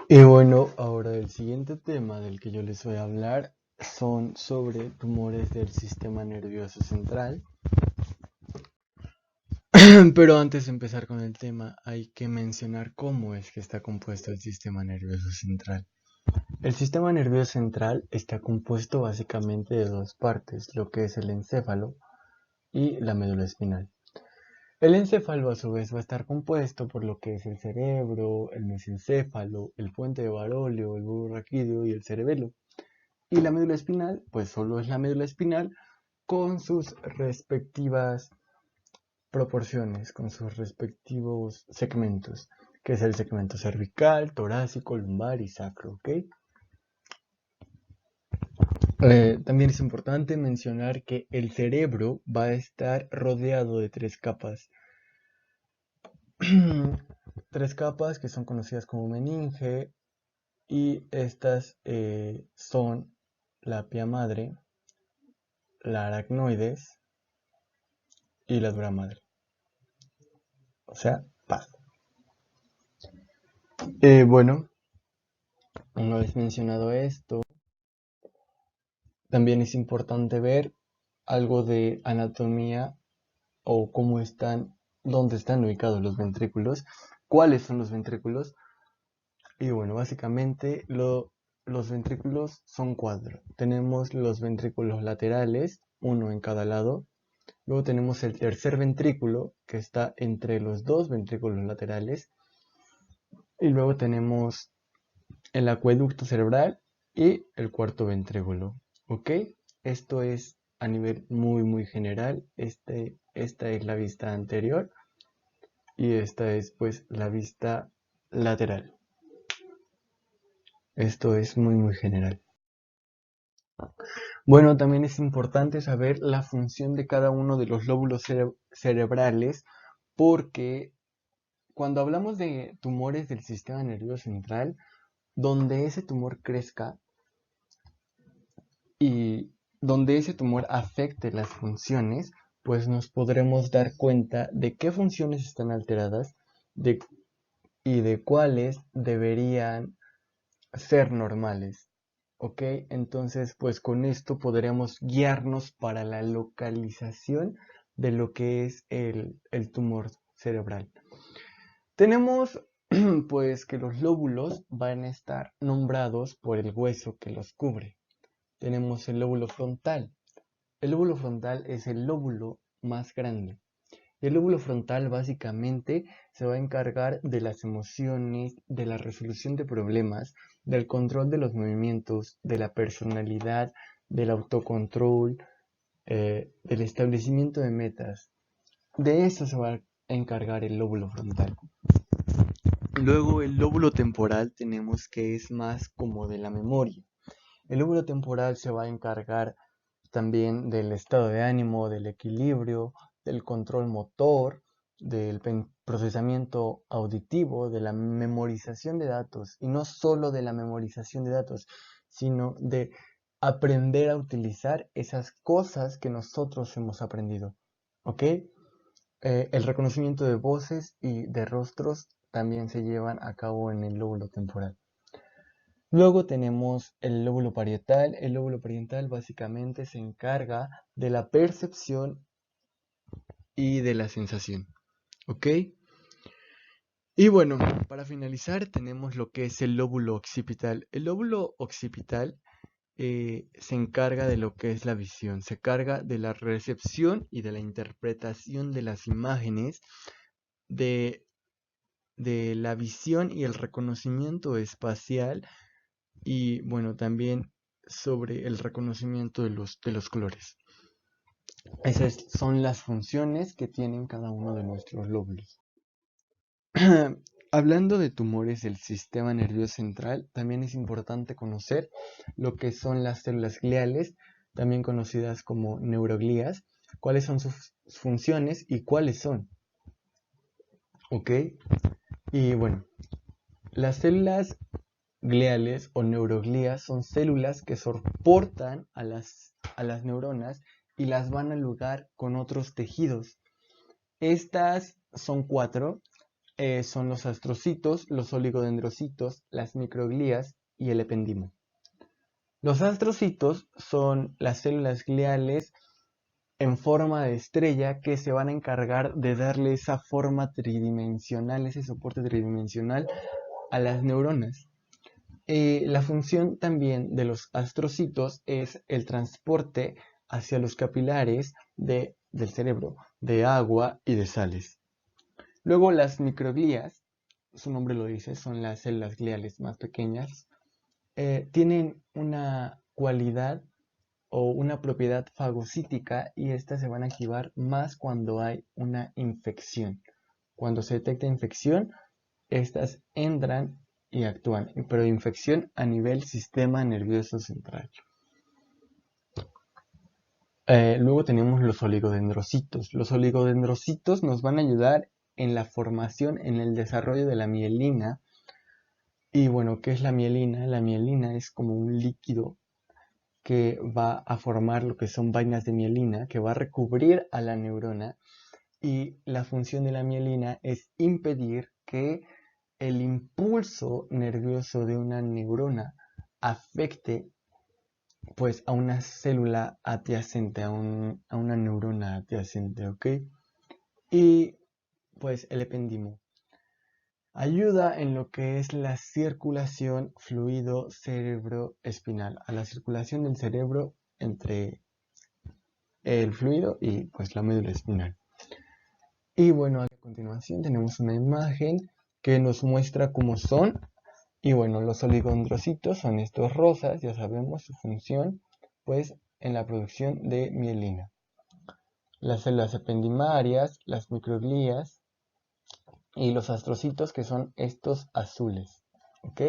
Y bueno, ahora el siguiente tema del que yo les voy a hablar son sobre tumores del sistema nervioso central. Pero antes de empezar con el tema, hay que mencionar cómo es que está compuesto el sistema nervioso central. El sistema nervioso central está compuesto básicamente de dos partes, lo que es el encéfalo y la médula espinal. El encéfalo a su vez va a estar compuesto por lo que es el cerebro, el mesencéfalo, el puente de Baróleo, el bulbo raquídeo y el cerebelo. Y la médula espinal, pues solo es la médula espinal con sus respectivas proporciones, con sus respectivos segmentos, que es el segmento cervical, torácico, lumbar y sacro, ¿ok? También es importante mencionar que el cerebro va a estar rodeado de tres capas. Tres capas que son conocidas como meninge y estas son la pia madre, la aracnoides y la dura madre. O sea, paz. Bueno, una vez mencionado esto, también es importante ver algo de anatomía o cómo están, dónde están ubicados los ventrículos, cuáles son los ventrículos. Y bueno, básicamente los ventrículos son cuatro. Tenemos los ventrículos laterales, uno en cada lado. Luego tenemos el tercer ventrículo, que está entre los dos ventrículos laterales. Y luego tenemos el acueducto cerebral y el cuarto ventrículo. ¿Ok? Esto es a nivel muy general. Esta es la vista anterior y esta es pues la vista lateral. Esto es muy general. Bueno, también es importante saber la función de cada uno de los lóbulos cerebrales porque cuando hablamos de tumores del sistema nervioso central, donde ese tumor crezca y donde ese tumor afecte las funciones, pues nos podremos dar cuenta de qué funciones están alteradas de, y de cuáles deberían ser normales. ¿Ok? Entonces, pues con esto podremos guiarnos para la localización de lo que es el tumor cerebral. Tenemos pues que los lóbulos van a estar nombrados por el hueso que los cubre. Tenemos el lóbulo frontal. El lóbulo frontal es el lóbulo más grande. El lóbulo frontal básicamente se va a encargar de las emociones, de la resolución de problemas, del control de los movimientos, de la personalidad, del autocontrol, del establecimiento de metas. De eso se va a encargar el lóbulo frontal. Luego el lóbulo temporal tenemos que es más como de la memoria. El lóbulo temporal se va a encargar también del estado de ánimo, del equilibrio, del control motor, del procesamiento auditivo, de la memorización de datos, y no solo de la memorización de datos, sino de aprender a utilizar esas cosas que nosotros hemos aprendido. ¿Ok? El reconocimiento de voces y de rostros también se llevan a cabo en el lóbulo temporal. Luego tenemos el lóbulo parietal. El lóbulo parietal básicamente se encarga de la percepción y de la sensación. ¿Ok? Y bueno, para finalizar tenemos lo que es el lóbulo occipital. El lóbulo occipital se encarga de lo que es la visión, se encarga de la recepción y de la interpretación de las imágenes, de, de la visión y el reconocimiento espacial y bueno, también sobre el reconocimiento de los colores. Esas son las funciones que tienen cada uno de nuestros lóbulos. Hablando de tumores del sistema nervioso central, también es importante conocer lo que son las células gliales, también conocidas como neuroglías, cuáles son sus funciones y cuáles son. ¿Ok? Y bueno, las células gliales o neuroglías son células que soportan a las neuronas y las van a lugar con otros tejidos. Estas son cuatro. son los astrocitos, los oligodendrocitos, las microglías y el ependimo. Los astrocitos son las células gliales en forma de estrella que se van a encargar de darle esa forma tridimensional, ese soporte tridimensional a las neuronas. La función también de los astrocitos es el transporte hacia los capilares del cerebro de agua y de sales. Luego las microglías, su nombre lo dice, son las células gliales más pequeñas, tienen una cualidad o una propiedad fagocítica y estas se van a activar más cuando hay una infección. Cuando se detecta infección, estas entran y actúan, pero infección a nivel sistema nervioso central. Luego tenemos los oligodendrocitos. Los oligodendrocitos nos van a ayudar en la formación, en el desarrollo de la mielina. Y bueno, ¿qué es la mielina? La mielina es como un líquido que va a formar lo que son vainas de mielina, que va a recubrir a la neurona. Y la función de la mielina es impedir que el impulso nervioso de una neurona afecte pues a una célula adyacente, a una neurona adyacente, ¿ok? Y pues el ependimo ayuda en lo que es la circulación fluido cerebroespinal, a la circulación del cerebro entre el fluido y pues la médula espinal. Y bueno, a continuación tenemos una imagen que nos muestra cómo son. Y bueno, los oligodendrocitos son estos rosas, ya sabemos su función, pues en la producción de mielina. Las células ependimarias, las microglías y los astrocitos que son estos azules, ¿ok?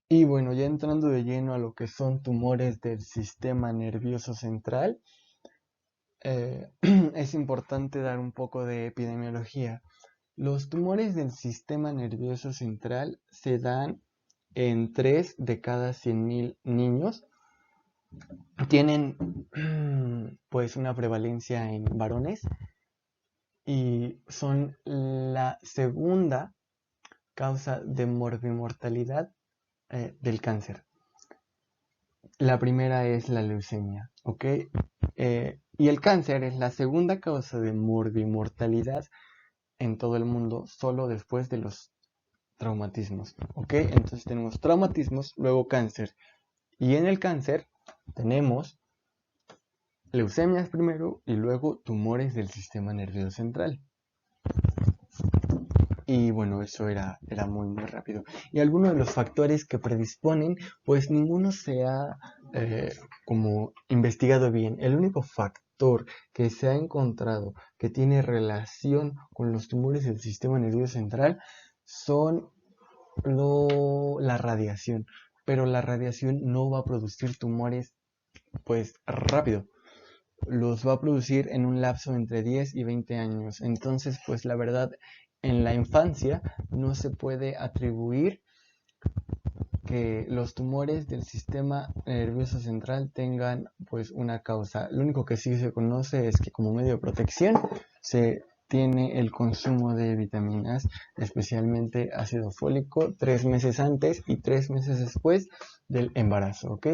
Y bueno, ya entrando de lleno a lo que son tumores del sistema nervioso central, es importante dar un poco de epidemiología. Los tumores del sistema nervioso central se dan en 3 de cada 100.000 niños. Tienen pues una prevalencia en varones y son la segunda causa de morbimortalidad del cáncer. La primera es la leucemia, ¿ok? Y el cáncer es la segunda causa de morbimortalidad en todo el mundo, solo después de los traumatismos, ¿ok? Entonces tenemos traumatismos, luego cáncer. Y en el cáncer tenemos leucemias primero y luego tumores del sistema nervioso central. Y bueno, eso era muy rápido. Y algunos de los factores que predisponen, pues ninguno se ha como investigado bien. El único factor que se ha encontrado que tiene relación con los tumores del sistema nervioso central son la radiación. Pero la radiación no va a producir tumores pues rápido. Los va a producir en un lapso entre 10 y 20 años. Entonces, pues la verdad, en la infancia no se puede atribuir que los tumores del sistema nervioso central tengan pues una causa. Lo único que sí se conoce es que como medio de protección se tiene el consumo de vitaminas, especialmente ácido fólico, 3 meses antes y 3 meses después del embarazo, ¿ok?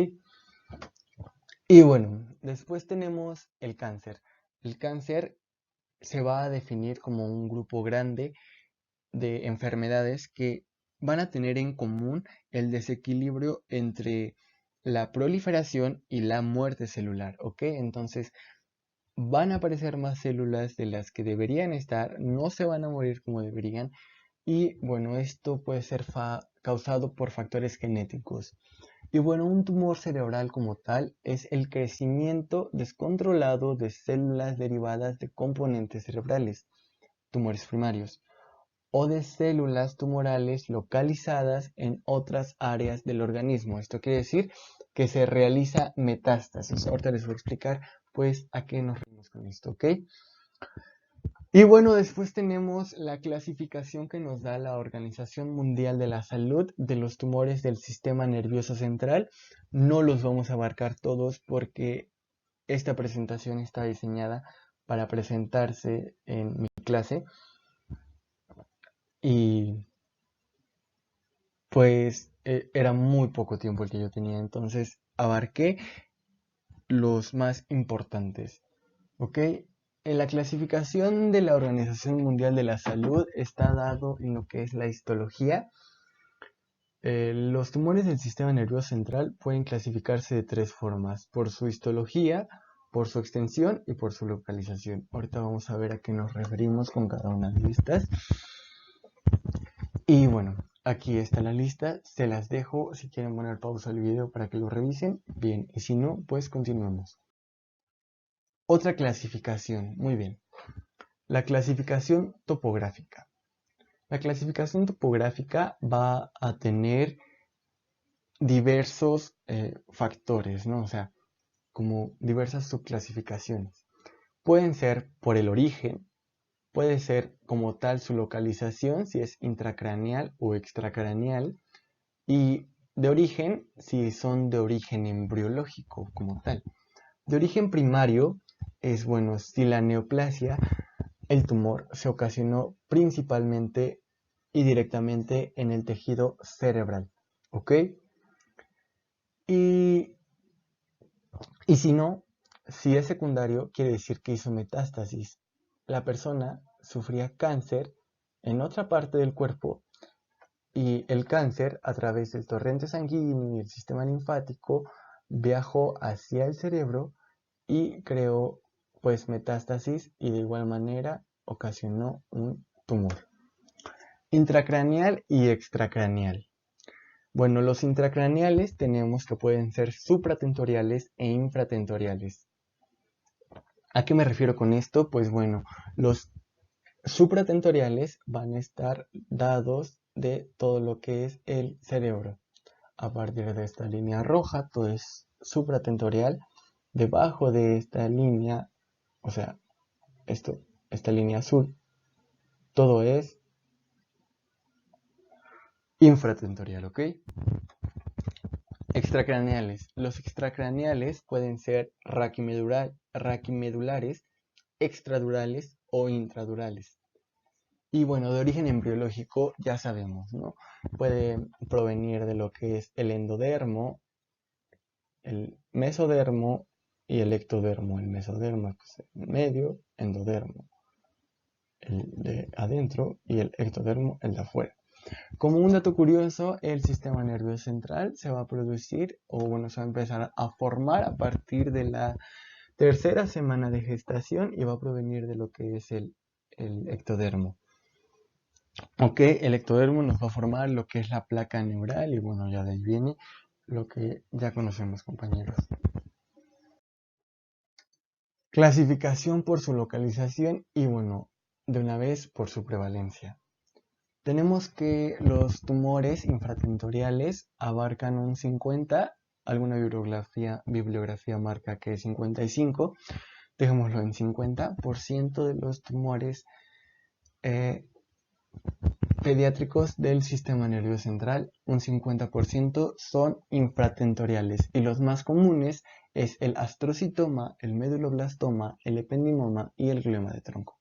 Y bueno, después tenemos el cáncer. El cáncer se va a definir como un grupo grande de enfermedades que van a tener en común el desequilibrio entre la proliferación y la muerte celular, ¿ok? Entonces van a aparecer más células de las que deberían estar, no se van a morir como deberían y bueno, esto puede ser causado por factores genéticos. Y bueno, un tumor cerebral como tal es el crecimiento descontrolado de células derivadas de componentes cerebrales, tumores primarios, o de células tumorales localizadas en otras áreas del organismo. Esto quiere decir que se realiza metástasis. Ahorita les voy a explicar pues a qué nos referimos con esto, ¿ok? Y bueno, después tenemos la clasificación que nos da la Organización Mundial de la Salud de los tumores del sistema nervioso central. No los vamos a abarcar todos porque esta presentación está diseñada para presentarse en mi clase. y pues era muy poco tiempo el que yo tenía, entonces abarqué los más importantes. ¿Ok? En la clasificación de la Organización Mundial de la Salud está dado en lo que es la histología. Los tumores del sistema nervioso central pueden clasificarse de tres formas: por su histología, por su extensión y por su localización. Ahorita vamos a ver a qué nos referimos con cada una de estas. Y bueno, aquí está la lista, se las dejo si quieren poner pausa al video para que lo revisen. Bien, y si no, pues continuamos. Otra clasificación, muy bien. La clasificación topográfica. La clasificación topográfica va a tener diversos factores, ¿no? O sea, como diversas subclasificaciones. Pueden ser por el origen, puede ser como tal su localización, si es intracraneal o extracraneal, y de origen, si son de origen embriológico como tal. De origen primario es, bueno, si la neoplasia, el tumor, se ocasionó principalmente y directamente en el tejido cerebral, ¿ok? Y si no, si es secundario, quiere decir que hizo metástasis. La persona sufría cáncer en otra parte del cuerpo y el cáncer, a través del torrente sanguíneo y el sistema linfático, viajó hacia el cerebro y creó pues metástasis y de igual manera ocasionó un tumor. Intracraneal y extracraneal. Bueno, los intracraneales tenemos que pueden ser supratentoriales e infratentoriales. ¿A qué me refiero con esto? Pues bueno, los supratentoriales van a estar dados de todo lo que es el cerebro. A partir de esta línea roja, todo es supratentorial. Debajo de esta línea, o sea, esta línea azul, todo es infratentorial, ¿ok? Extracraneales. Los extracraneales pueden ser raquimedulares, extradurales o intradurales. Y bueno, de origen embriológico ya sabemos, ¿no? Puede provenir de lo que es el endodermo, el mesodermo y el ectodermo. El mesodermo es el medio, endodermo el de adentro y el ectodermo el de afuera. Como un dato curioso, el sistema nervioso central se va a producir, o bueno, se va a empezar a formar a partir de la tercera semana de gestación y va a provenir de lo que es el ectodermo. Ok, el ectodermo nos va a formar lo que es la placa neural y bueno, ya de ahí viene lo que ya conocemos, compañeros. Clasificación por su localización y bueno, de una vez por su prevalencia. Tenemos que los tumores infratentoriales abarcan un 50, alguna bibliografía marca que es 55, dejémoslo en 50% de los tumores pediátricos del sistema nervioso central, un 50% son infratentoriales y los más comunes es el astrocitoma, el meduloblastoma, el ependimoma y el glioma de tronco.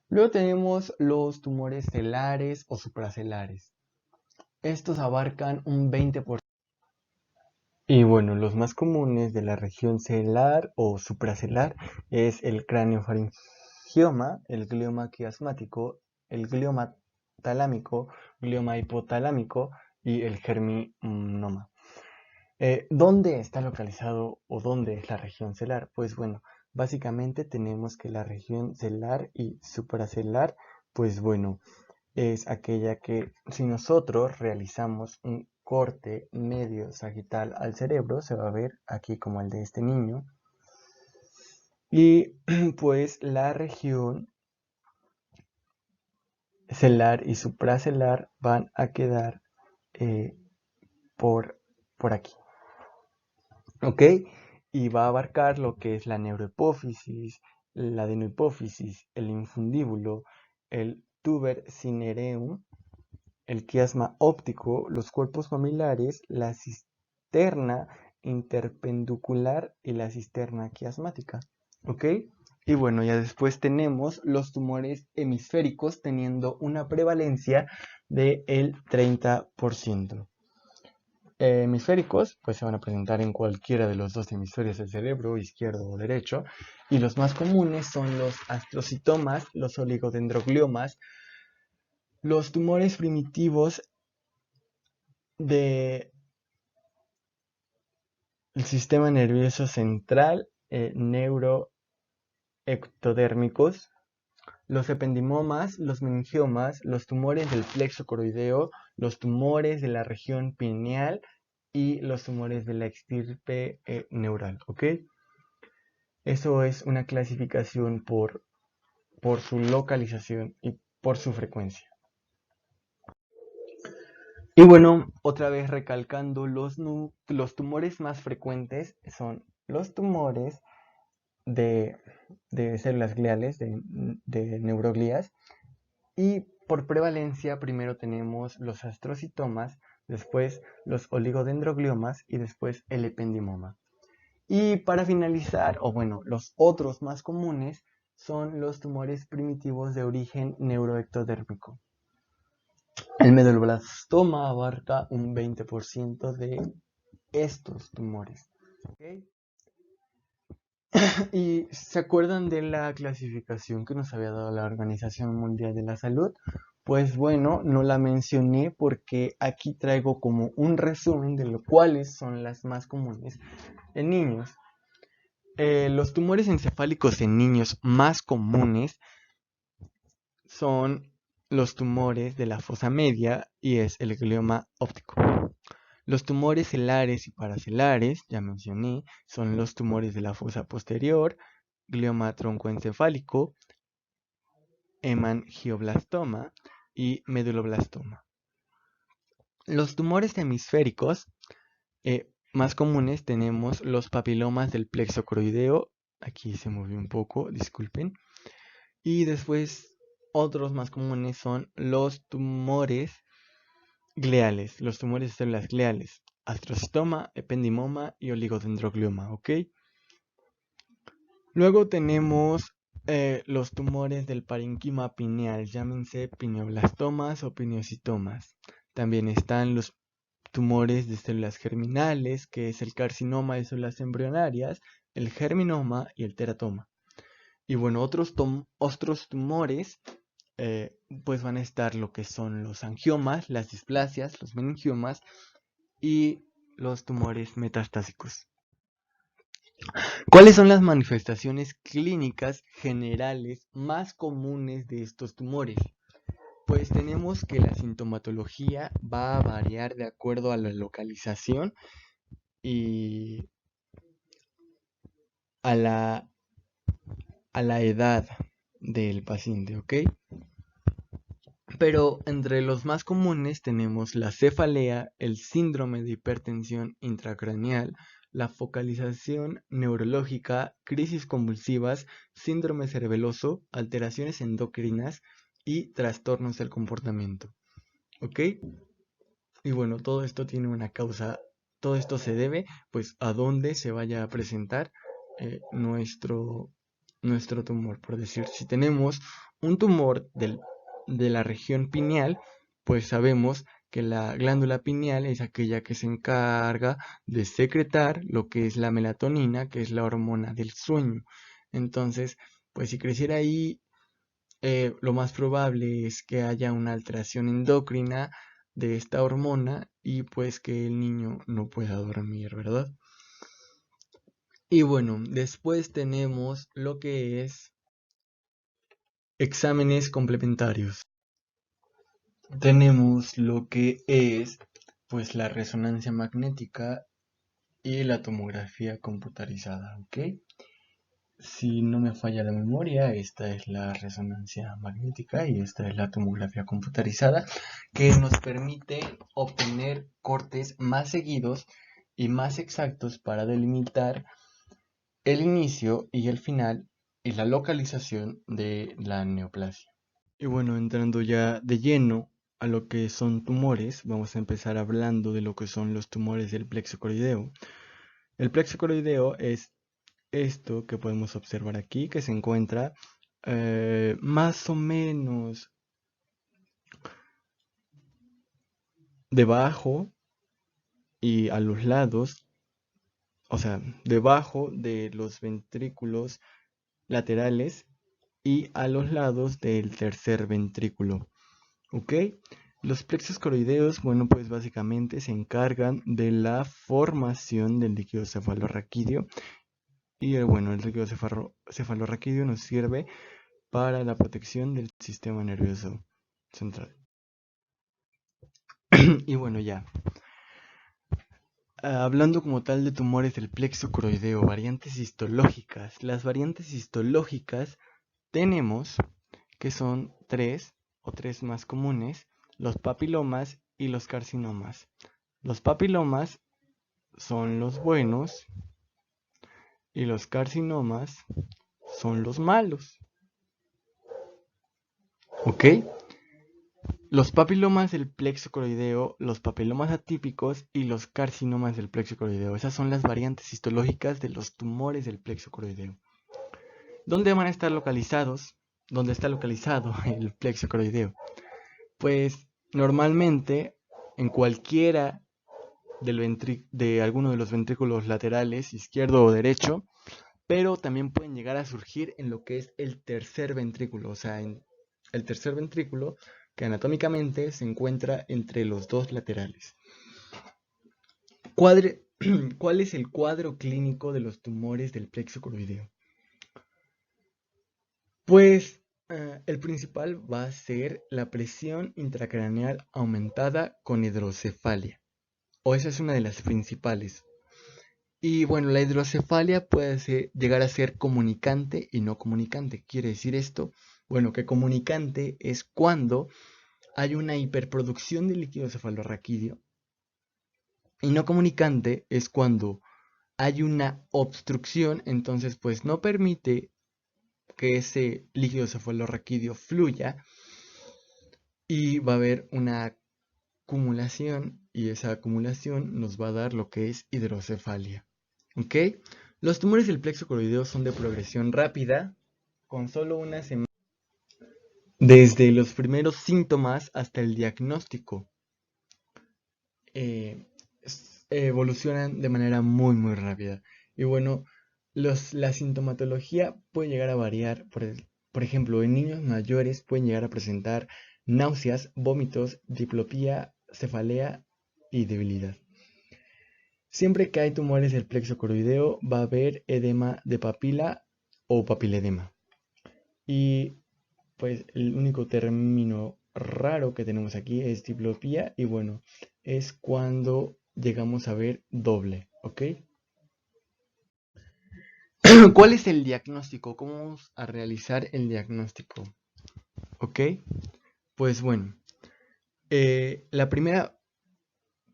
Luego tenemos los tumores celares o supracelares. Estos abarcan un 20%. Y bueno, los más comunes de la región celar o supracelar es el craneofaringioma, el glioma quiasmático, el glioma talámico, glioma hipotalámico y el germinoma. ¿Dónde está localizado o dónde es la región celar? Pues bueno, básicamente tenemos que la región celar y supracelar, pues bueno, es aquella que si nosotros realizamos un corte medio sagital al cerebro, se va a ver aquí como el de este niño. Y pues la región celar y supracelar van a quedar por aquí. ¿Ok? Y va a abarcar lo que es la neurohipófisis, la adenohipófisis, el infundíbulo, el tuber cinereum, el quiasma óptico, los cuerpos mamilares, la cisterna interpendicular y la cisterna quiasmática. ¿Ok? Y bueno, ya después tenemos los tumores hemisféricos teniendo una prevalencia del 30%. Hemisféricos, pues se van a presentar en cualquiera de los dos hemisferios del cerebro, izquierdo o derecho, y los más comunes son los astrocitomas, los oligodendrogliomas, los tumores primitivos del sistema nervioso central, neuroectodérmicos, los ependimomas, los meningiomas, los tumores del plexo coroideo, los tumores de la región pineal y los tumores de la estirpe neural, ¿ok? Eso es una clasificación por su localización y por su frecuencia. Y bueno, otra vez recalcando, los tumores más frecuentes son los tumores de células gliales, de neuroglías, y por prevalencia primero tenemos los astrocitomas, después los oligodendrogliomas y después el ependimoma. Y para finalizar, o bueno, los otros más comunes son los tumores primitivos de origen neuroectodérmico. El medulloblastoma abarca un 20% de estos tumores. ¿Okay? ¿Y se acuerdan de la clasificación que nos había dado la Organización Mundial de la Salud? Pues bueno, no la mencioné porque aquí traigo como un resumen de lo cuáles son las más comunes en niños. Los tumores encefálicos en niños más comunes son los tumores de la fosa media y es el glioma óptico. Los tumores celares y paracelares, ya mencioné, son los tumores de la fosa posterior, glioma troncoencefálico, hemangioblastoma y meduloblastoma. Los tumores hemisféricos más comunes tenemos los papilomas del plexo coroideo, aquí se movió un poco, disculpen, y después otros más comunes son los tumores gliales, los tumores de células gliales, astrocitoma, ependimoma y oligodendroglioma, ¿ok? Luego tenemos los tumores del parenquima pineal, llámense pineoblastomas o pineocitomas. También están los tumores de células germinales, que es el carcinoma de células embrionarias, el germinoma y el teratoma. Y bueno, otros tumores pues van a estar lo que son los angiomas, las displasias, los meningiomas y los tumores metastásicos. ¿Cuáles son las manifestaciones clínicas generales más comunes de estos tumores? Pues tenemos que la sintomatología va a variar de acuerdo a la localización y a la edad del paciente, ¿ok? Pero entre los más comunes tenemos la cefalea, el síndrome de hipertensión intracraneal, la focalización neurológica, crisis convulsivas, síndrome cerebeloso, alteraciones endocrinas y trastornos del comportamiento. ¿Ok? Y bueno, todo esto tiene una causa, todo esto se debe pues a dónde se vaya a presentar nuestro tumor. Por decir, si tenemos un tumor de la región pineal, pues sabemos que la glándula pineal es aquella que se encarga de secretar lo que es la melatonina, que es la hormona del sueño. Entonces, pues si creciera ahí, lo más probable es que haya una alteración endocrina de esta hormona y pues que el niño no pueda dormir, ¿verdad? Y bueno, después tenemos lo que es exámenes complementarios. Tenemos lo que es pues la resonancia magnética y la tomografía computarizada, ¿ok? Si no me falla la memoria, esta es la resonancia magnética y esta es la tomografía computarizada, que nos permite obtener cortes más seguidos y más exactos para delimitar el inicio y el final y la localización de la neoplasia. Y bueno, entrando ya de lleno a lo que son tumores, vamos a empezar hablando de lo que son los tumores del plexo coroideo. El plexo coroideo es esto que podemos observar aquí, que se encuentra más o menos debajo y a los lados, o sea, debajo de los ventrículos laterales y a los lados del tercer ventrículo. ¿Ok? Los plexos coroideos, bueno, pues básicamente se encargan de la formación del líquido cefalorraquídeo y bueno, el líquido cefalorraquídeo nos sirve para la protección del sistema nervioso central. Y bueno, ya. Hablando como tal de tumores del plexo coroideo, variantes histológicas. Las variantes histológicas tenemos que son tres o tres más comunes, los papilomas y los carcinomas. Los papilomas son los buenos y los carcinomas son los malos. ¿Ok? Los papilomas del plexo coroideo, los papilomas atípicos y los carcinomas del plexo coroideo. Esas son las variantes histológicas de los tumores del plexo coroideo. ¿Dónde van a estar localizados? ¿Dónde está localizado el plexo coroideo? Pues normalmente en cualquiera de alguno de los ventrículos laterales, izquierdo o derecho, pero también pueden llegar a surgir en lo que es el tercer ventrículo, o sea, en el tercer ventrículo que anatómicamente se encuentra entre los dos laterales. ¿Cuál es el cuadro clínico de los tumores del plexo coroideo? Pues el principal va a ser la presión intracraneal aumentada con hidrocefalia, o esa es una de las principales. Y bueno, la hidrocefalia puede llegar a ser comunicante y no comunicante. ¿Quiere decir esto? Bueno, que comunicante es cuando hay una hiperproducción de líquido cefalorraquídeo y no comunicante es cuando hay una obstrucción, entonces pues no permite que ese líquido cefalorraquídeo fluya y va a haber una acumulación y esa acumulación nos va a dar lo que es hidrocefalia. ¿Ok? Los tumores del plexo coroideo son de progresión rápida, con solo una semana, desde los primeros síntomas hasta el diagnóstico. Evolucionan de manera muy rápida. Y bueno, la sintomatología puede llegar a variar. Por ejemplo, en niños mayores pueden llegar a presentar náuseas, vómitos, diplopía, cefalea y debilidad. Siempre que hay tumores del plexo coroideo va a haber edema de papila o papiledema. Y pues el único término raro que tenemos aquí es diplopía y bueno, es cuando llegamos a ver doble, ¿ok? ¿Cuál es el diagnóstico? ¿Cómo vamos a realizar el diagnóstico? ¿Ok? Pues bueno, la primera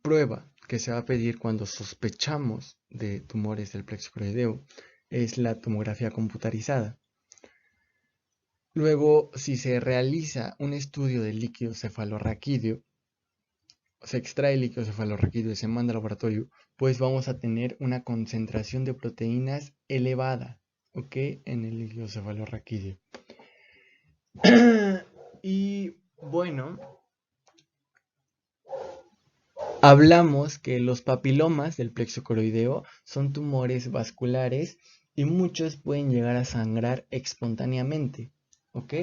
prueba que se va a pedir cuando sospechamos de tumores del plexo coroideo es la tomografía computarizada. Luego, si se realiza un estudio del líquido cefalorraquídeo, se extrae el líquido cefalorraquídeo y se manda al laboratorio, pues vamos a tener una concentración de proteínas elevada, ¿ok? En el líquido cefalorraquídeo. Y bueno, hablamos que los papilomas del plexo coroideo son tumores vasculares y muchos pueden llegar a sangrar espontáneamente, ¿ok?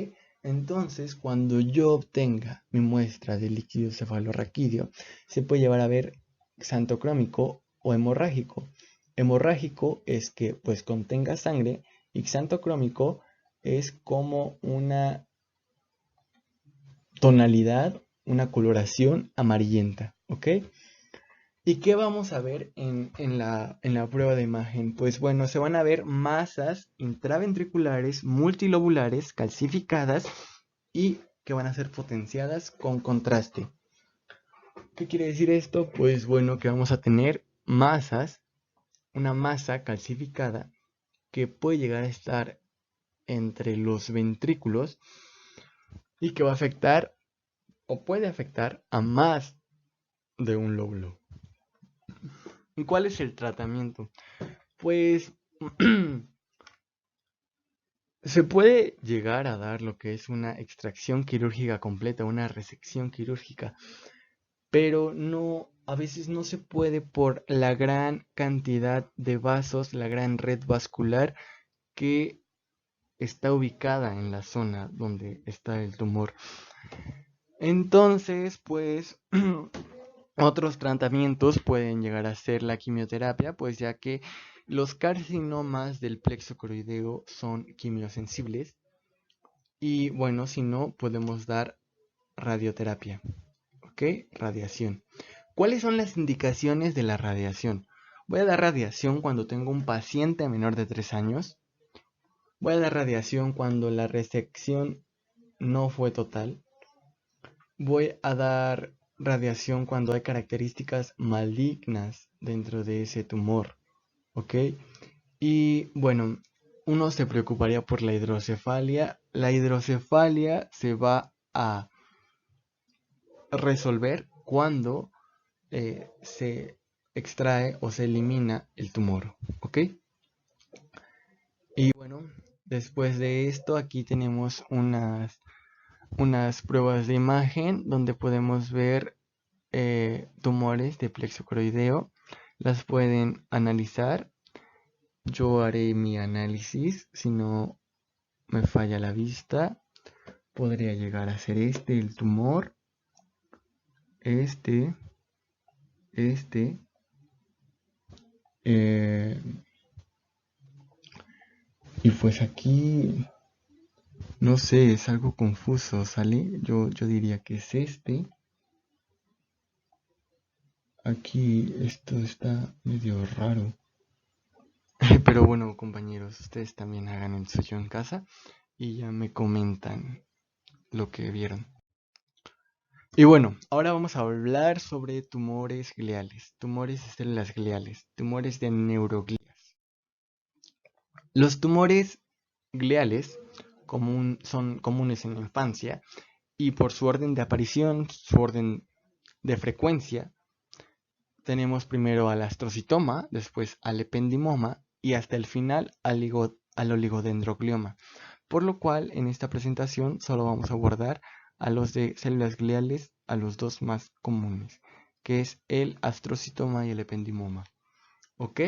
Entonces, cuando yo obtenga mi muestra de líquido cefalorraquídeo, se puede llevar a ver xantocrómico o hemorrágico. Hemorrágico es que pues contenga sangre y xantocrómico es como una tonalidad, una coloración amarillenta, ¿ok? ¿Y qué vamos a ver en la prueba de imagen? Pues bueno, se van a ver masas intraventriculares multilobulares calcificadas y que van a ser potenciadas con contraste. ¿Qué quiere decir esto? Pues bueno, que vamos a tener una masa calcificada que puede llegar a estar entre los ventrículos y que va a afectar o puede afectar a más de un lóbulo. ¿Y cuál es el tratamiento? Pues Se puede llegar a dar lo que es una extracción quirúrgica completa, una resección quirúrgica, pero no, a veces no se puede por la gran cantidad de vasos, la gran red vascular que está ubicada en la zona donde está el tumor. Entonces, pues, otros tratamientos pueden llegar a ser la quimioterapia, pues ya que los carcinomas del plexo coroideo son quimiosensibles. Y bueno, si no, podemos dar radioterapia. ¿Ok? Radiación. ¿Cuáles son las indicaciones de la radiación? Voy a dar radiación cuando tengo un paciente menor de 3 años. Voy a dar radiación cuando la resección no fue total. Voy a dar radiación cuando hay características malignas dentro de ese tumor. ¿Ok? Y bueno, uno se preocuparía por la hidrocefalia. La hidrocefalia se va a resolver cuando se extrae o se elimina el tumor. ¿Ok? Y bueno, después de esto aquí tenemos unas pruebas de imagen donde podemos ver tumores de plexo coroideo. Las pueden analizar. Yo haré mi análisis. Si no me falla la vista, podría llegar a ser este el tumor. Este. eh, y pues aquí, no sé, es algo confuso, ¿sale? Yo diría que es este. Aquí esto está medio raro. Pero bueno, compañeros, ustedes también hagan el suyo en casa y ya me comentan lo que vieron. Y bueno, ahora vamos a hablar sobre tumores gliales, tumores de células gliales, tumores de neuroglías. Los tumores gliales son comunes en la infancia y por su orden de aparición, su orden de frecuencia, tenemos primero al astrocitoma, después al ependimoma y hasta el final al oligodendroglioma. Por lo cual, en esta presentación solo vamos a abordar a los de células gliales, a los dos más comunes, que es el astrocitoma y el ependimoma. ¿Ok?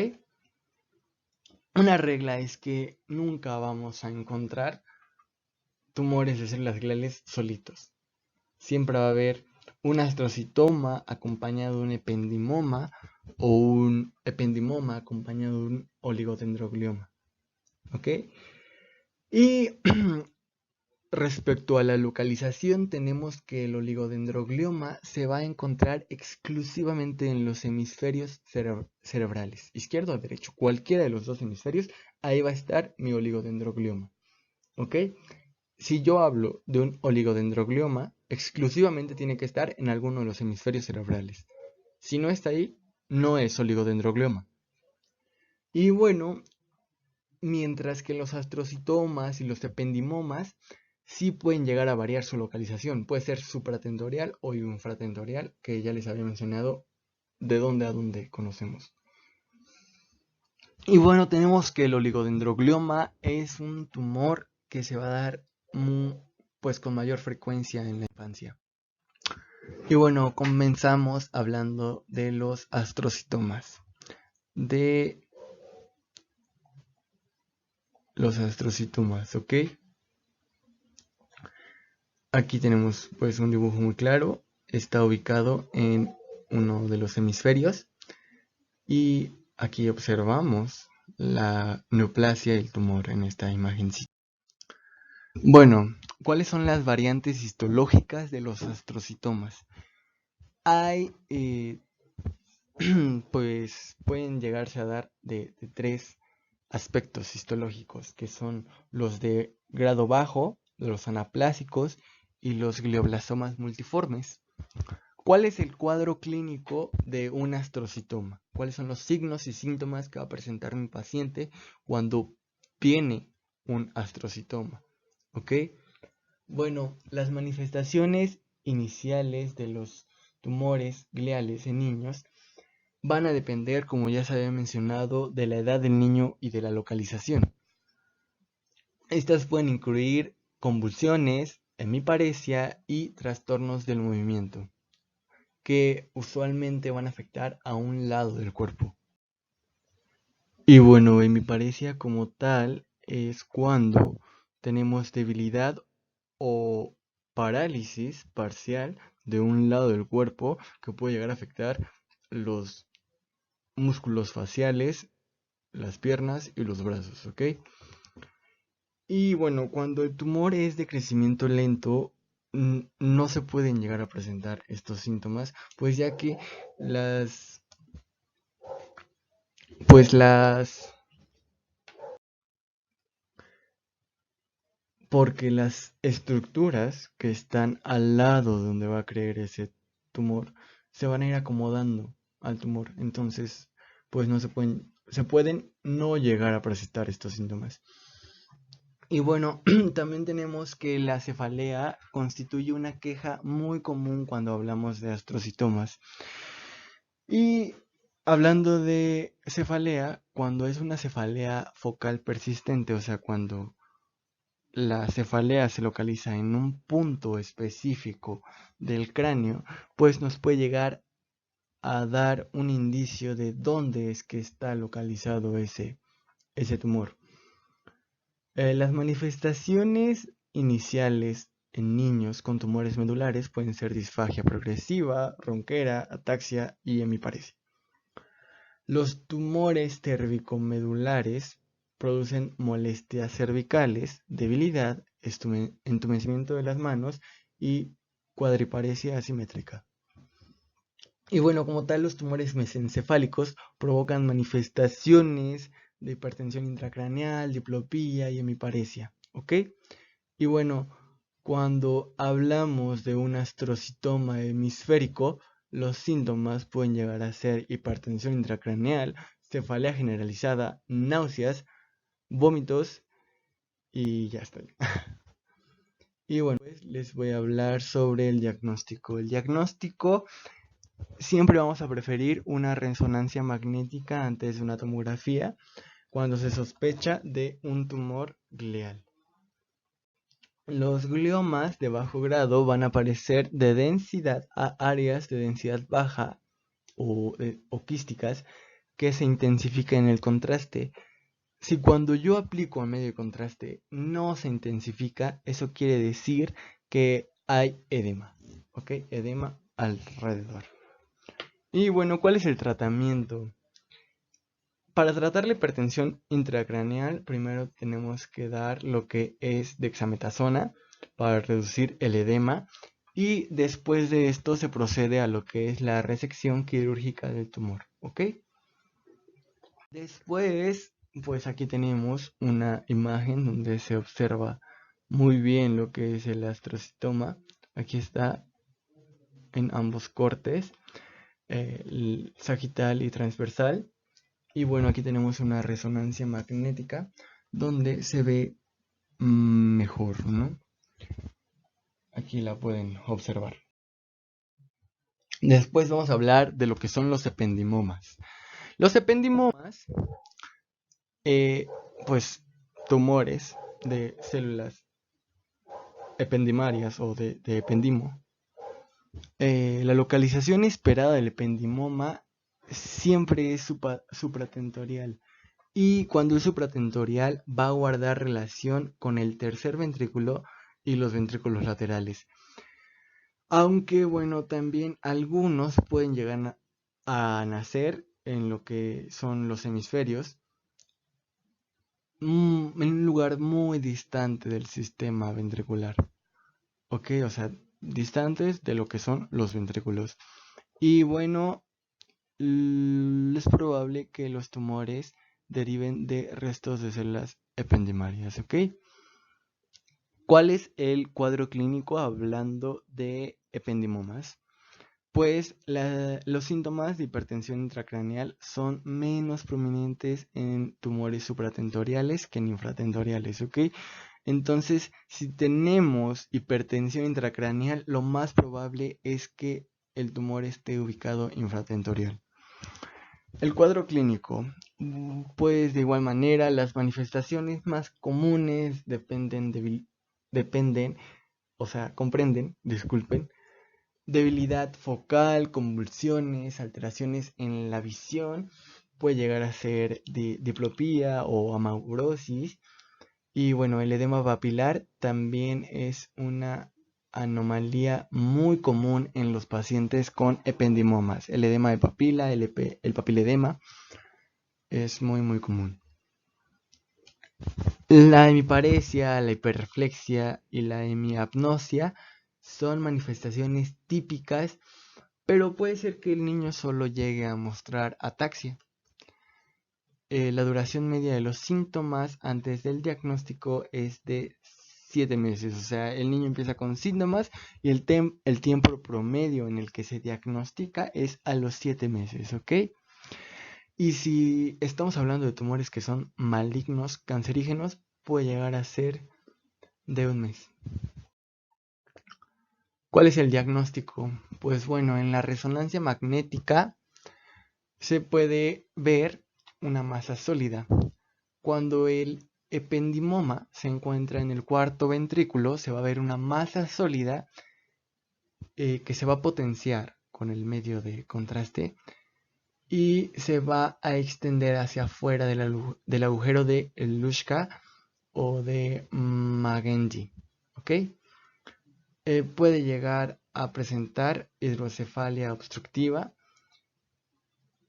Una regla es que nunca vamos a encontrar tumores de células gliales solitos. Siempre va a haber un astrocitoma acompañado de un ependimoma o un ependimoma acompañado de un oligodendroglioma. ¿Ok? Y respecto a la localización, tenemos que el oligodendroglioma se va a encontrar exclusivamente en los hemisferios cerebrales, izquierdo o derecho, cualquiera de los dos hemisferios, ahí va a estar mi oligodendroglioma. ¿Ok? Si yo hablo de un oligodendroglioma, exclusivamente tiene que estar en alguno de los hemisferios cerebrales. Si no está ahí, no es oligodendroglioma. Y bueno, mientras que los astrocitomas y los ependimomas sí pueden llegar a variar su localización. Puede ser supratentorial o infratentorial, que ya les había mencionado de dónde a dónde conocemos. Y bueno, tenemos que el oligodendroglioma es un tumor que se va a dar pues con mayor frecuencia en la infancia. Y bueno, comenzamos hablando de los astrocitomas. De los astrocitomas, ¿ok? Aquí tenemos pues un dibujo muy claro. Está ubicado en uno de los hemisferios. Y aquí observamos la neoplasia y el tumor en esta imagencita. Bueno, ¿cuáles son las variantes histológicas de los astrocitomas? Hay, pues pueden llegarse a dar de tres aspectos histológicos, que son los de grado bajo, los anaplásicos y los glioblastomas multiformes. ¿Cuál es el cuadro clínico de un astrocitoma? ¿Cuáles son los signos y síntomas que va a presentar mi paciente cuando tiene un astrocitoma? ¿Ok? Bueno, las manifestaciones iniciales de los tumores gliales en niños van a depender, como ya se había mencionado, de la edad del niño y de la localización. Estas pueden incluir convulsiones, hemiparesia y trastornos del movimiento, que usualmente van a afectar a un lado del cuerpo. Y bueno, hemiparesia como tal es cuando tenemos debilidad o parálisis parcial de un lado del cuerpo que puede llegar a afectar los músculos faciales, las piernas y los brazos, ¿ok? Y bueno, cuando el tumor es de crecimiento lento, no se pueden llegar a presentar estos síntomas, pues ya que pues porque las estructuras que están al lado de donde va a crecer ese tumor se van a ir acomodando al tumor, entonces pues no se pueden no llegar a presentar estos síntomas. Y bueno, también tenemos que la cefalea constituye una queja muy común cuando hablamos de astrocitomas. Y hablando de cefalea, cuando es una cefalea focal persistente, o sea, cuando la cefalea se localiza en un punto específico del cráneo, pues nos puede llegar a dar un indicio de dónde es que está localizado ese tumor. Las manifestaciones iniciales en niños con tumores medulares pueden ser disfagia progresiva, ronquera, ataxia y hemiparesia. Los tumores cervicomedulares producen molestias cervicales, debilidad, entumecimiento de las manos y cuadriparesia asimétrica. Y bueno, como tal, los tumores mesencefálicos provocan manifestaciones de hipertensión intracraneal, diplopía y hemiparesia, ¿ok? Y bueno, cuando hablamos de un astrocitoma hemisférico, los síntomas pueden llegar a ser hipertensión intracraneal, cefalea generalizada, náuseas, vómitos y ya está. Y bueno, pues les voy a hablar sobre el diagnóstico. El diagnóstico siempre vamos a preferir una resonancia magnética antes de una tomografía cuando se sospecha de un tumor glial. Los gliomas de bajo grado van a aparecer de densidad a áreas de densidad baja o quísticas que se intensifican en el contraste. Si cuando yo aplico a medio de contraste no se intensifica, eso quiere decir que hay edema, ¿ok? Edema alrededor. Y bueno, ¿cuál es el tratamiento? Para tratar la hipertensión intracraneal, primero tenemos que dar lo que es dexametasona para reducir el edema y después de esto se procede a lo que es la resección quirúrgica del tumor, ¿ok? Después, pues aquí tenemos una imagen donde se observa muy bien lo que es el astrocitoma. Aquí está en ambos cortes, el sagital y transversal. Y bueno, aquí tenemos una resonancia magnética donde se ve mejor, ¿no? Aquí la pueden observar. Después vamos a hablar de lo que son los ependimomas. Los ependimomas, pues tumores de células ependimarias o de ependimo. La localización esperada del ependimoma siempre es supratentorial. Y cuando es supratentorial va a guardar relación con el tercer ventrículo y los ventrículos laterales. Aunque bueno, también algunos pueden llegar a nacer en lo que son los hemisferios, en un lugar muy distante del sistema ventricular. Ok, o sea, distantes de lo que son los ventrículos. Y bueno, es probable que los tumores deriven de restos de células ependimarias, ¿ok? ¿Cuál es el cuadro clínico hablando de ependimomas? Pues los síntomas de hipertensión intracraneal son menos prominentes en tumores supratentoriales que en infratentoriales, ¿ok? Entonces, si tenemos hipertensión intracraneal, lo más probable es que el tumor esté ubicado infratentorial. El cuadro clínico. Pues de igual manera, las manifestaciones más comunes dependen, o sea, comprenden, disculpen, debilidad focal, convulsiones, alteraciones en la visión, puede llegar a ser diplopía o amaurosis. Y bueno, el edema papilar también es una anomalía muy común en los pacientes con ependimomas. El edema de papila, el papiledema, es muy común. La hemiparesia, la hiperreflexia y la hemiapnosia son manifestaciones típicas, pero puede ser que el niño solo llegue a mostrar ataxia. La duración media de los síntomas antes del diagnóstico es de 7 meses. O sea, el niño empieza con síntomas y el tiempo promedio en el que se diagnostica es a los 7 meses, ¿ok? Y si estamos hablando de tumores que son malignos, cancerígenos, puede llegar a ser de un mes. ¿Cuál es el diagnóstico? Pues bueno, en la resonancia magnética se puede ver una masa sólida. Cuando el ependimoma se encuentra en el cuarto ventrículo, se va a ver una masa sólida que se va a potenciar con el medio de contraste y se va a extender hacia afuera del agujero de Luschka o de Magenji. ¿Ok? Puede llegar a presentar hidrocefalia obstructiva.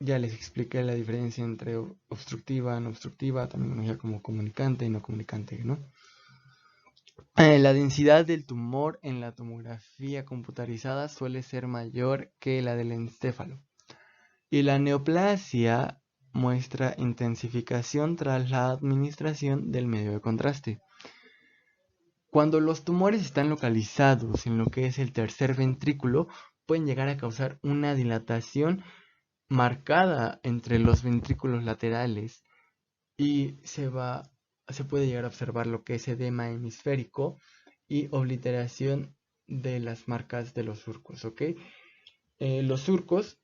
Ya les expliqué la diferencia entre obstructiva, no obstructiva, también conocida como comunicante y no comunicante, ¿no? La densidad del tumor en la tomografía computarizada suele ser mayor que la del encéfalo. Y la neoplasia muestra intensificación tras la administración del medio de contraste. Cuando los tumores están localizados en lo que es el tercer ventrículo, pueden llegar a causar una dilatación marcada entre los ventrículos laterales y se puede llegar a observar lo que es edema hemisférico y obliteración de las marcas de los surcos, ¿ok? Los surcos,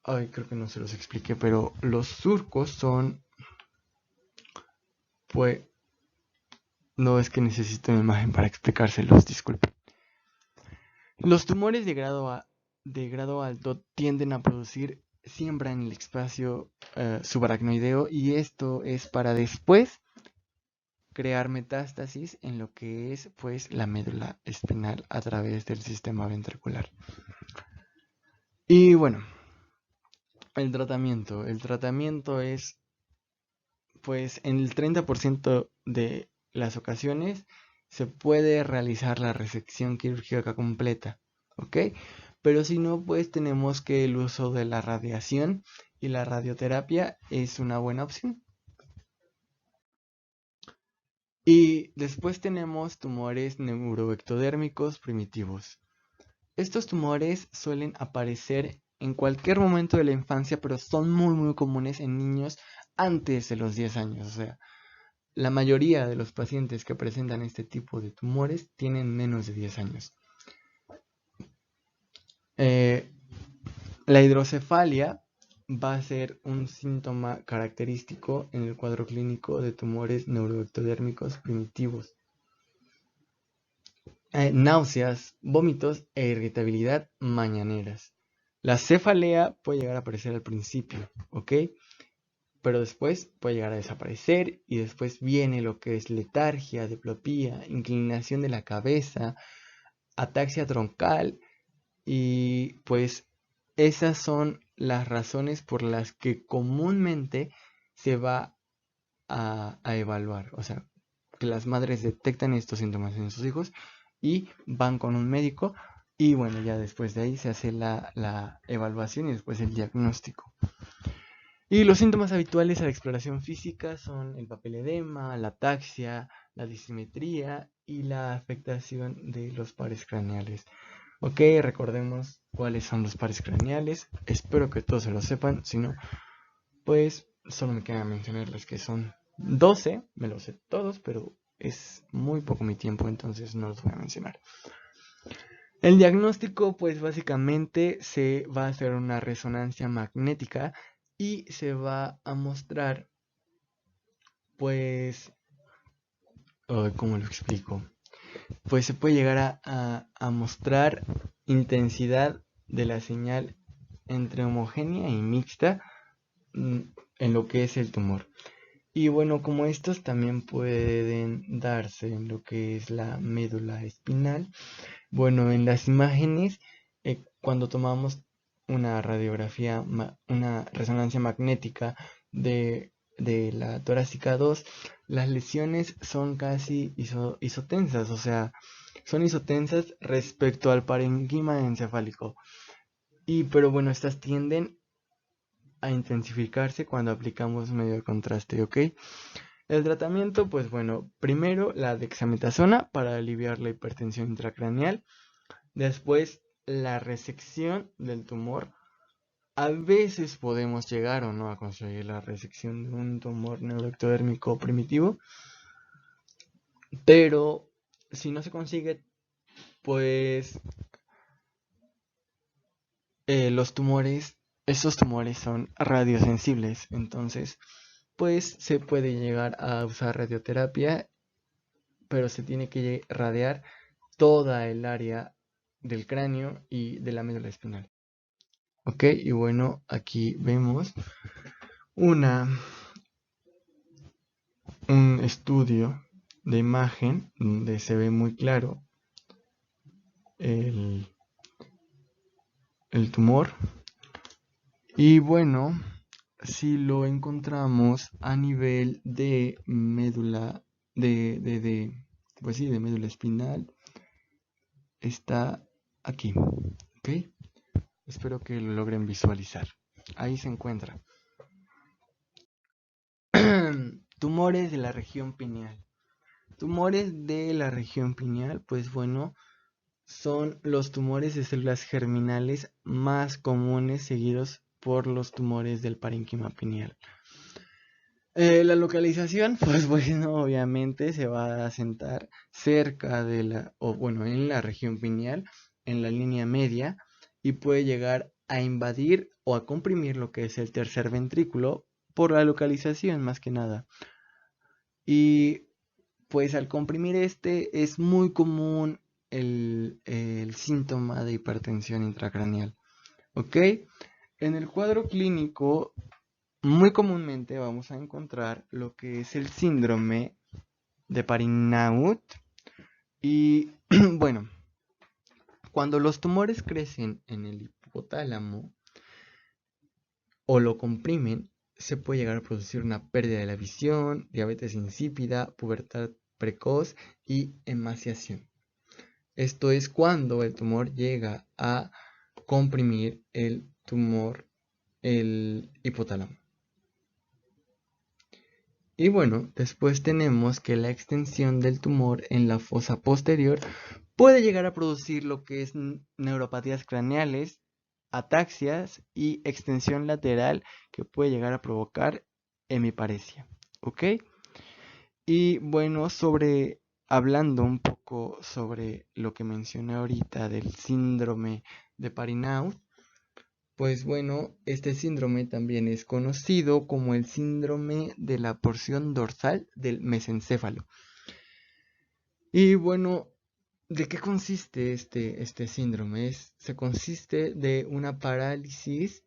creo que no se los expliqué, pero los surcos son, pues, no es que necesito una imagen para explicárselos, disculpen. Los tumores de grado alto tienden a producir siembra en el espacio subaracnoideo y esto es para después crear metástasis en lo que es pues la médula espinal a través del sistema ventricular. Y bueno, el tratamiento es pues en el 30% de las ocasiones se puede realizar la resección quirúrgica completa, ¿ok? Pero si no, pues tenemos que el uso de la radiación y la radioterapia es una buena opción. Y después tenemos tumores neuroectodérmicos primitivos. Estos tumores suelen aparecer en cualquier momento de la infancia, pero son muy comunes en niños antes de los 10 años. O sea, la mayoría de los pacientes que presentan este tipo de tumores tienen menos de 10 años. La hidrocefalia va a ser un síntoma característico en el cuadro clínico de tumores neuroectodérmicos primitivos. Náuseas, vómitos e irritabilidad mañaneras. La cefalea puede llegar a aparecer al principio, ¿ok? Pero después puede llegar a desaparecer y después viene lo que es letargia, diplopía, inclinación de la cabeza, ataxia troncal y pues esas son las razones por las que comúnmente se va a evaluar. O sea, que las madres detectan estos síntomas en sus hijos y van con un médico y bueno, ya después de ahí se hace la evaluación y después el diagnóstico. Y los síntomas habituales a la exploración física son el papiledema, la ataxia, la disimetría y la afectación de los pares craneales. Ok, recordemos cuáles son los pares craneales. Espero que todos se lo sepan. Si no, pues solo me queda mencionarles que son 12. Me los sé todos, pero es muy poco mi tiempo, entonces no los voy a mencionar. El diagnóstico, pues básicamente se va a hacer una resonancia magnética y se va a mostrar, pues, ¿cómo lo explico? Pues se puede llegar a mostrar intensidad de la señal entre homogénea y mixta en lo que es el tumor. Y bueno, como estos también pueden darse en lo que es la médula espinal, bueno, en las imágenes, cuando tomamos una radiografía, una resonancia magnética de la torácica 2, las lesiones son casi isotensas, o sea, son isotensas respecto al parénquima encefálico. Pero bueno, estas tienden a intensificarse cuando aplicamos medio de contraste, ¿ok? El tratamiento, pues bueno, primero la dexametasona para aliviar la hipertensión intracraneal. Después, la resección del tumor. A veces podemos llegar o no a conseguir la resección de un tumor neuroectodérmico primitivo, pero si no se consigue, pues esos tumores son radiosensibles, entonces pues se puede llegar a usar radioterapia, pero se tiene que radiar toda el área del cráneo y de la médula espinal. Ok, y bueno, aquí vemos un estudio de imagen donde se ve muy claro el, el tumor. Y bueno, si lo encontramos a nivel de médula, pues sí, de médula espinal, está aquí. Ok, espero que lo logren visualizar. Ahí se encuentra. Tumores de la región pineal. Tumores de la región pineal, pues bueno, son los tumores de células germinales más comunes, seguidos por los tumores del parénquima pineal. La localización, pues bueno, obviamente se va a asentar cerca en la región pineal, en la línea media, y puede llegar a invadir o a comprimir lo que es el tercer ventrículo por la localización más que nada. Y pues al comprimir es muy común el síntoma de hipertensión intracraneal. ¿Ok? En el cuadro clínico, muy comúnmente vamos a encontrar lo que es el síndrome de Parinaud. Y bueno, cuando los tumores crecen en el hipotálamo o lo comprimen, se puede llegar a producir una pérdida de la visión, diabetes insípida, pubertad precoz y emaciación. Esto es cuando el tumor llega a comprimir el hipotálamo. Y bueno, después tenemos que la extensión del tumor en la fosa posterior puede llegar a producir lo que es neuropatías craneales, ataxias y extensión lateral que puede llegar a provocar hemiparesia. ¿Ok? Y bueno, hablando un poco sobre lo que mencioné ahorita del síndrome de Parinaud, pues bueno, este síndrome también es conocido como el síndrome de la porción dorsal del mesencéfalo. Y bueno, ¿de qué consiste este síndrome? Se consiste de una parálisis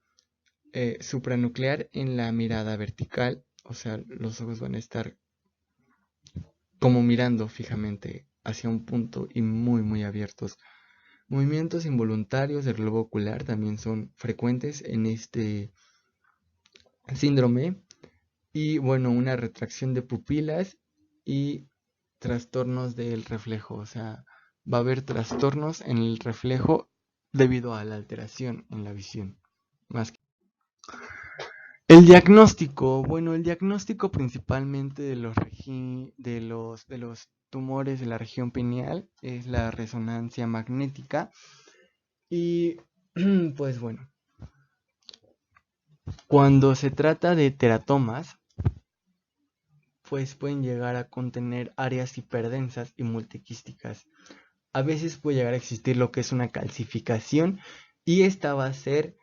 supranuclear en la mirada vertical, o sea, los ojos van a estar como mirando fijamente hacia un punto y muy muy abiertos. Movimientos involuntarios del globo ocular también son frecuentes en este síndrome. Y bueno, una retracción de pupilas y trastornos del reflejo. O sea, va a haber trastornos en el reflejo debido a la alteración en la visión. El diagnóstico, bueno, el diagnóstico principalmente de los tumores de la región pineal es la resonancia magnética. Y pues bueno, cuando se trata de teratomas, pues pueden llegar a contener áreas hiperdensas y multiquísticas. A veces puede llegar a existir lo que es una calcificación y esta va a ser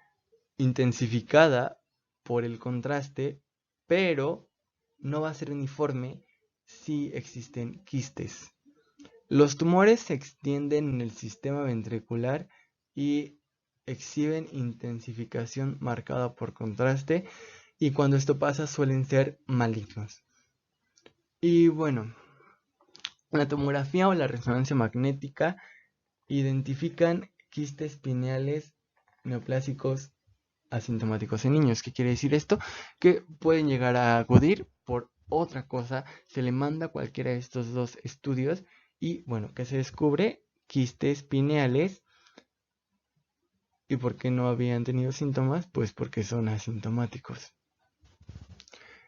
intensificada por el contraste, pero no va a ser uniforme si existen quistes. Los tumores se extienden en el sistema ventricular y exhiben intensificación marcada por contraste, y cuando esto pasa suelen ser malignos. Y bueno, la tomografía o la resonancia magnética identifican quistes pineales neoplásicos asintomáticos en niños. ¿Qué quiere decir esto? Que pueden llegar a acudir por otra cosa, se le manda cualquiera de estos dos estudios y bueno, que se descubre quistes pineales. ¿Y por qué no habían tenido síntomas? Pues porque son asintomáticos.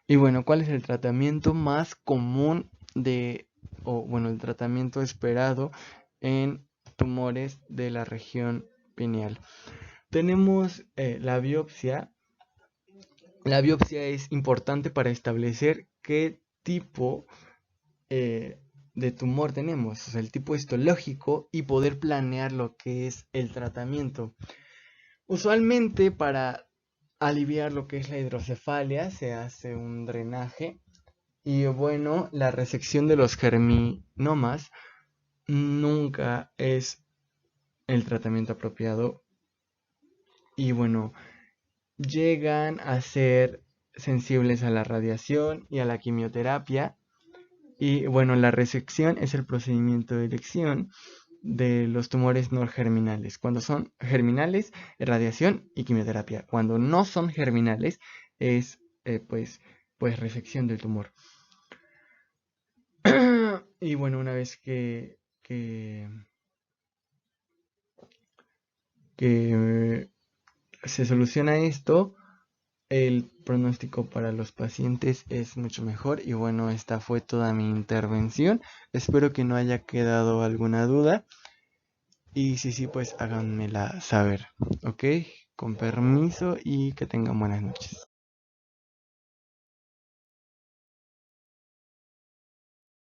Y bueno, ¿cuál es el tratamiento más común el tratamiento esperado en tumores de la región pineal? Tenemos la biopsia. La biopsia es importante para establecer qué tipo de tumor tenemos, o sea, el tipo histológico, y poder planear lo que es el tratamiento. Usualmente para aliviar lo que es la hidrocefalia se hace un drenaje y bueno, la resección de los germinomas nunca es el tratamiento apropiado y bueno, llegan a ser sensibles a la radiación y a la quimioterapia. Y bueno, la resección es el procedimiento de elección de los tumores no germinales. Cuando son germinales, radiación y quimioterapia. Cuando no son germinales, es pues resección del tumor. Y bueno, una vez que se soluciona esto, el pronóstico para los pacientes es mucho mejor. Y bueno, esta fue toda mi intervención. Espero que no haya quedado alguna duda. Y sí, pues háganmela saber. ¿Ok? Con permiso y que tengan buenas noches.